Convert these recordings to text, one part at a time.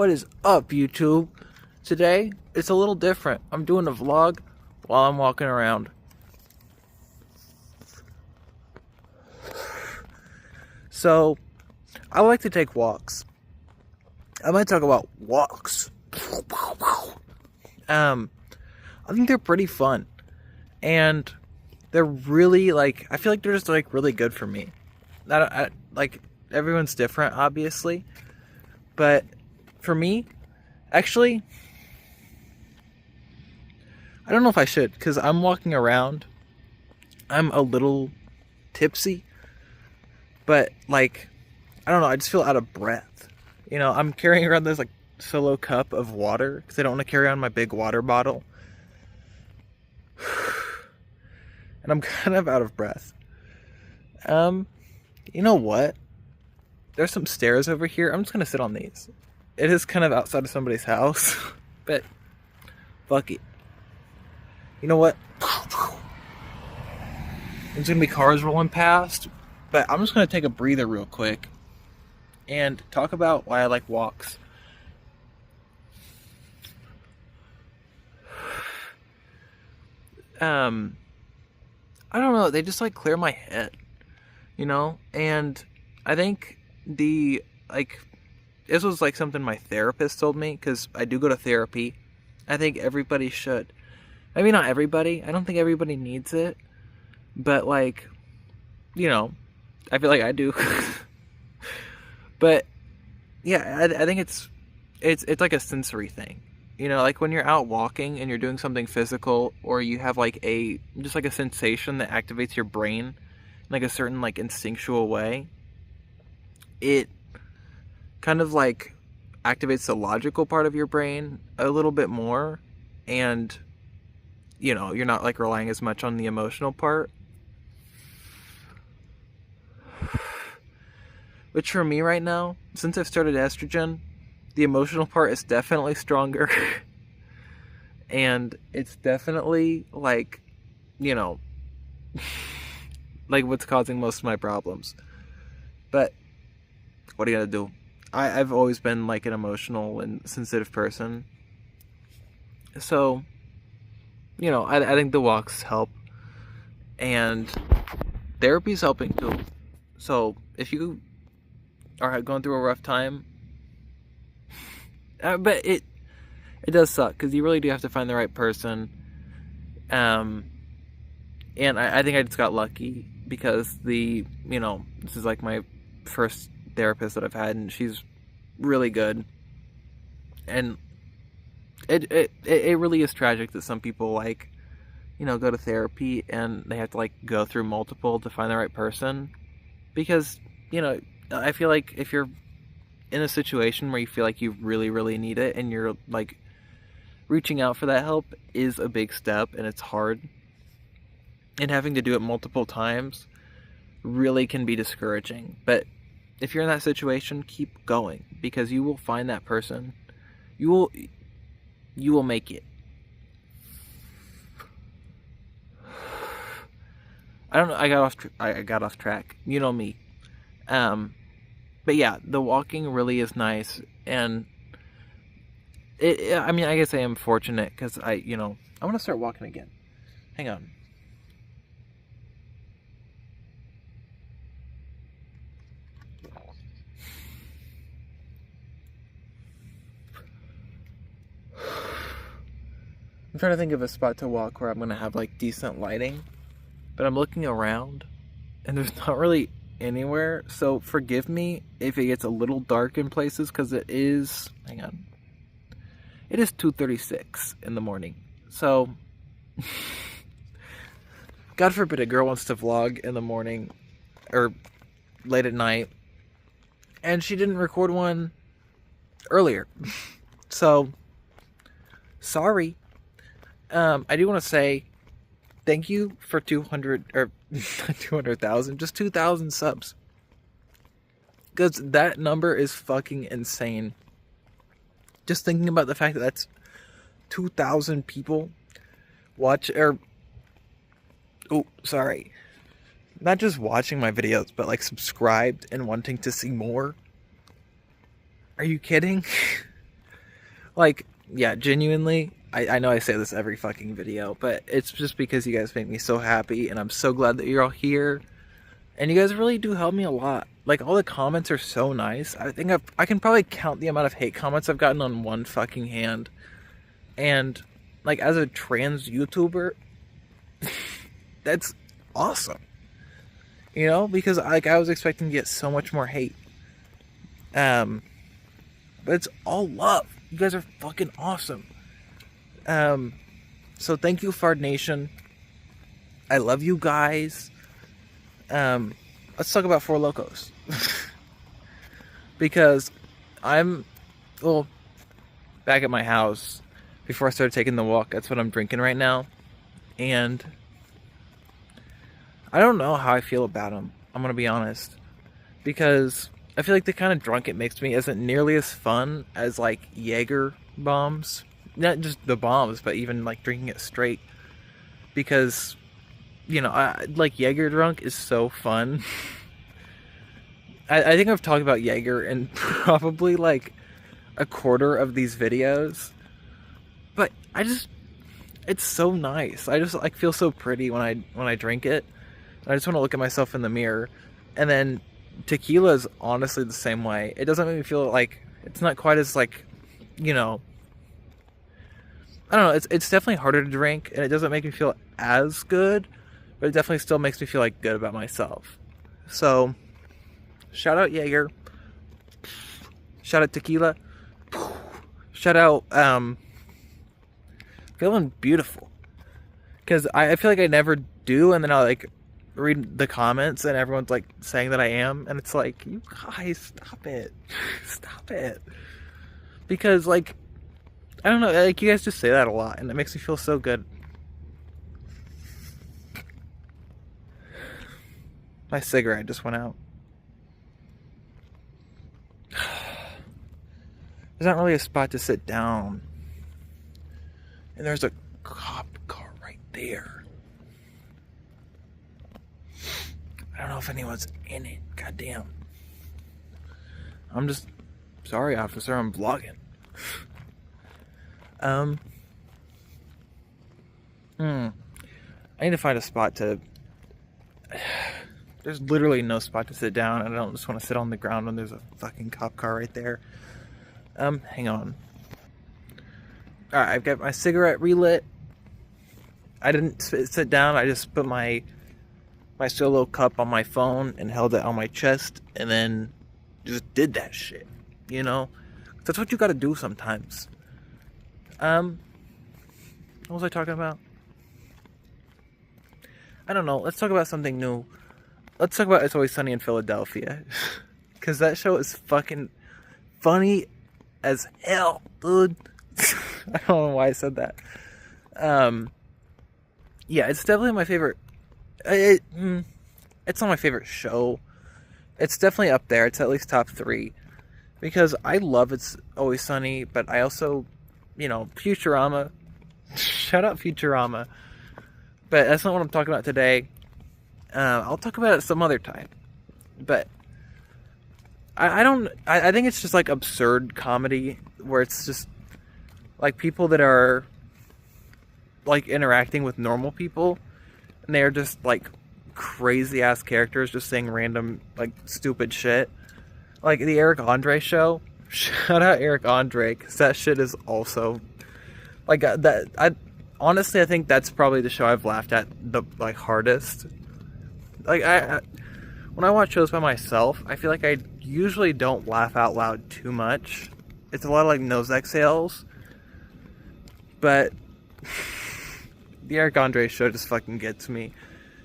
What is up, YouTube? Today, it's a little different. I'm doing a vlog while I'm walking around. So, I like to take walks. I might talk about walks. I think they're pretty fun. And they're really, I feel like they're just, really good for me. Everyone's different, obviously. But for me, actually, I don't know if I should, because I'm walking around. I'm a little tipsy. But, I don't know, I just feel out of breath. You know, I'm carrying around this, solo cup of water, because I don't want to carry on my big water bottle. And I'm kind of out of breath. You know what? There's some stairs over here. I'm just going to sit on these. It is kind of outside of somebody's house. But, fuck it. You know what? There's going to be cars rolling past. But I'm just going to take a breather real quick. And talk about why I like walks. I don't know. They just, clear my head. You know? And I think this was something my therapist told me, because I do go to therapy. I think everybody should. Maybe not everybody. I don't think everybody needs it. But you know, I feel like I do. But yeah, I think it's like a sensory thing. You know, when you're out walking and you're doing something physical, or you have a sensation that activates your brain in a certain instinctual way, it kind of activates the logical part of your brain a little bit more, and you know, you're not relying as much on the emotional part. Which for me right now, since I've started estrogen, the emotional part is definitely stronger. And it's definitely you know, what's causing most of my problems. But what are you gonna do? I've always been an emotional and sensitive person. So, you know, I think the walks help. And therapy's helping too. So if you are going through a rough time, but it does suck, because you really do have to find the right person. And I think I just got lucky, because this is my first therapist that I've had, and she's really good. And it really is tragic that some people go to therapy and they have to go through multiple to find the right person, because I feel like if you're in a situation where you feel like you really, really need it, and you're reaching out for that help is a big step, and it's hard. And having to do it multiple times really can be discouraging. But if you're in that situation, keep going, because you will find that person. You will make it. I don't know. I got off track. You know me. But yeah, the walking really is nice, and I mean, I guess I am fortunate, because I want to start walking again. Hang on. I'm trying to think of a spot to walk where I'm going to have decent lighting, but I'm looking around and there's not really anywhere. So forgive me if it gets a little dark in places, because it is, hang on, it is 2:36 in the morning. So God forbid a girl wants to vlog in the morning or late at night and she didn't record one earlier. So sorry. I do want to say thank you for 200, or 200,000, just 2,000 subs. Because that number is fucking insane. Just thinking about the fact that that's 2,000 people watch, or, oh, sorry. Not just watching my videos, but subscribed and wanting to see more. Are you kidding? Like, yeah, genuinely, I know I say this every fucking video, but it's just because you guys make me so happy, and I'm so glad that you're all here. And you guys really do help me a lot. Like, all the comments are so nice. I think I can probably count the amount of hate comments I've gotten on one fucking hand. And, like, as a trans YouTuber, that's awesome. You know? Because, like, I was expecting to get so much more hate. But it's all love. You guys are fucking awesome. So thank you, Fard Nation. I love you guys. Let's talk about Four Lokos. Because I'm, well, back at my house, before I started taking the walk, that's what I'm drinking right now. And I don't know how I feel about them, I'm gonna be honest. Because I feel like the kind of drunk it makes me isn't nearly as fun as, like, Jaeger bombs. Not just the bombs, but even, like, drinking it straight. Because, you know, like, Jaeger drunk is so fun. I think I've talked about Jaeger in probably, like, a quarter of these videos. But it's so nice. I just, like, feel so pretty when I drink it. I just want to look at myself in the mirror. And then tequila is honestly the same way. It doesn't make me feel like, it's not quite as, like, you know, I don't know, it's definitely harder to drink, and it doesn't make me feel as good, but it definitely still makes me feel, like, good about myself. So, shout out Jaeger. Shout out tequila. Shout out, feeling beautiful. Because I feel like I never do, and then I'll, like, read the comments, and everyone's, like, saying that I am, and it's like, you guys, stop it. Stop it. Because, like, I don't know, like, you guys just say that a lot, and it makes me feel so good. My cigarette just went out. There's not really a spot to sit down. And there's a cop car right there. I don't know if anyone's in it. Goddamn. I'm just... Sorry, officer, I'm vlogging. I need to find a spot to... There's literally no spot to sit down, and I don't just want to sit on the ground when there's a fucking cop car right there. Hang on. Alright, I've got my cigarette relit. I didn't sit down, I just put my solo cup on my phone and held it on my chest, and then just did that shit, you know? That's what you gotta do sometimes. What was I talking about? I don't know. Let's talk about something new. Let's talk about It's Always Sunny in Philadelphia. Because that show is fucking funny as hell, dude. I don't know why I said that. Yeah, it's definitely my favorite. It's not my favorite show. It's definitely up there. It's at least top 3. Because I love It's Always Sunny, but I also... You know, Futurama. Shout out Futurama. But that's not what I'm talking about today. I'll talk about it some other time. But I think it's just like absurd comedy where it's just like people that are like interacting with normal people, and they're just like crazy ass characters just saying random like stupid shit. Like the Eric Andre show. Shout out Eric Andre, because that shit is also like that. I think that's probably the show I've laughed at the like hardest. Like when I watch shows by myself, I feel like I usually don't laugh out loud too much. It's a lot of like nose exhales, but the Eric Andre show just fucking gets me,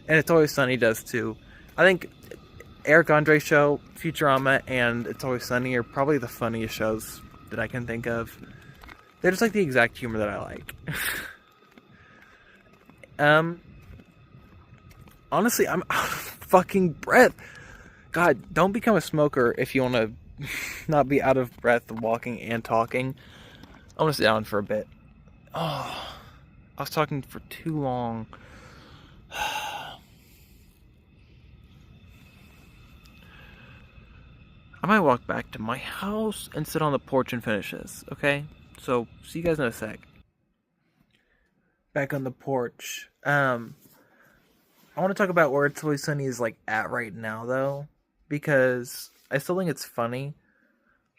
and It's Always Sunny does too. I think Eric Andre show, Futurama, and It's Always Sunny are probably the funniest shows that I can think of. They're just like the exact humor that I like. Honestly, I'm out of fucking breath. God, don't become a smoker if you want to not be out of breath walking and talking. I'm gonna sit down for a bit. Oh, I was talking for too long. I might walk back to my house and sit on the porch and finish this, okay? So, see you guys in a sec. Back on the porch. I want to talk about where It's Always Sunny is like at right now, though, because I still think it's funny.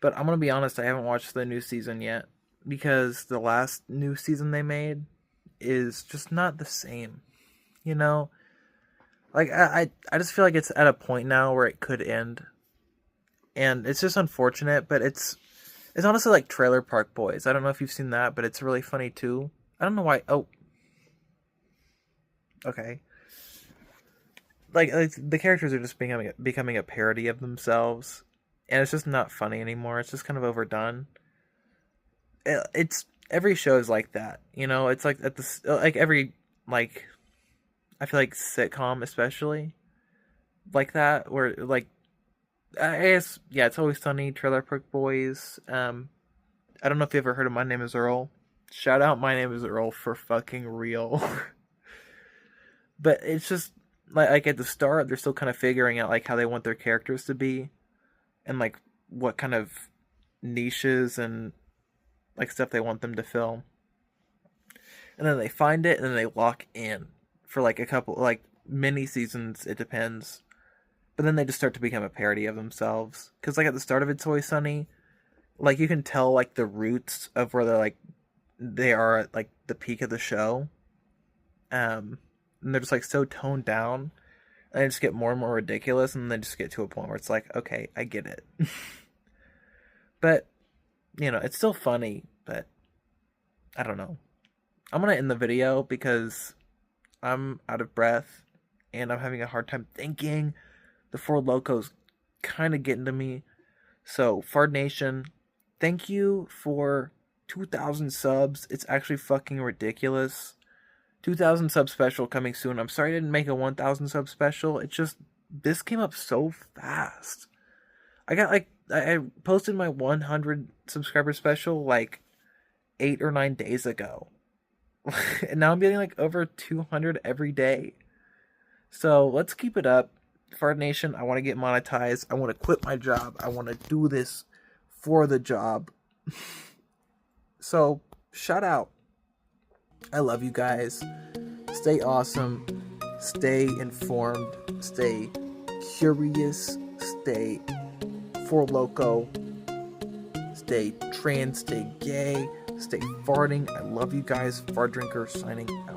But I'm gonna be honest, I haven't watched the new season yet because the last new season they made is just not the same. You know, like I just feel like it's at a point now where it could end, and it's just unfortunate. But it's honestly like Trailer Park Boys. I don't know if you've seen that, but it's really funny too. I don't know why. Oh, okay. Like the characters are just becoming a parody of themselves, and it's just not funny anymore. It's just kind of overdone. It's every show is like that, you know. It's like at the like every like I feel like sitcom especially like that where like I guess yeah, It's Always Sunny, Trailer Park Boys. I don't know if you ever heard of My Name Is Earl. Shout out My Name Is Earl for fucking real. But it's just like at the start they're still kind of figuring out like how they want their characters to be and like what kind of niches and like stuff they want them to fill. And then they find it and then they lock in for like a couple like mini seasons, it depends. But then they just start to become a parody of themselves. Cause like at the start of It's Always Sunny, like you can tell like the roots of where they are at like the peak of the show. And they're just like so toned down and they just get more and more ridiculous and then just get to a point where it's like, okay, I get it. But you know, it's still funny, but I don't know. I'm gonna end the video because I'm out of breath and I'm having a hard time thinking. The four locos kind of getting to me. So, Fard Nation, thank you for 2,000 subs. It's actually fucking ridiculous. 2,000 sub special coming soon. I'm sorry I didn't make a 1,000 sub special. It just, this came up so fast. I posted my 100 subscriber special like 8 or 9 days ago. And now I'm getting like over 200 every day. So let's keep it up. Fard Nation, I want to get monetized. I want to quit my job. I want to do this for the job. So, shout out. I love you guys. Stay awesome. Stay informed. Stay curious. Stay for loco. Stay trans. Stay gay. Stay farting. I love you guys. Fart Drinker signing out.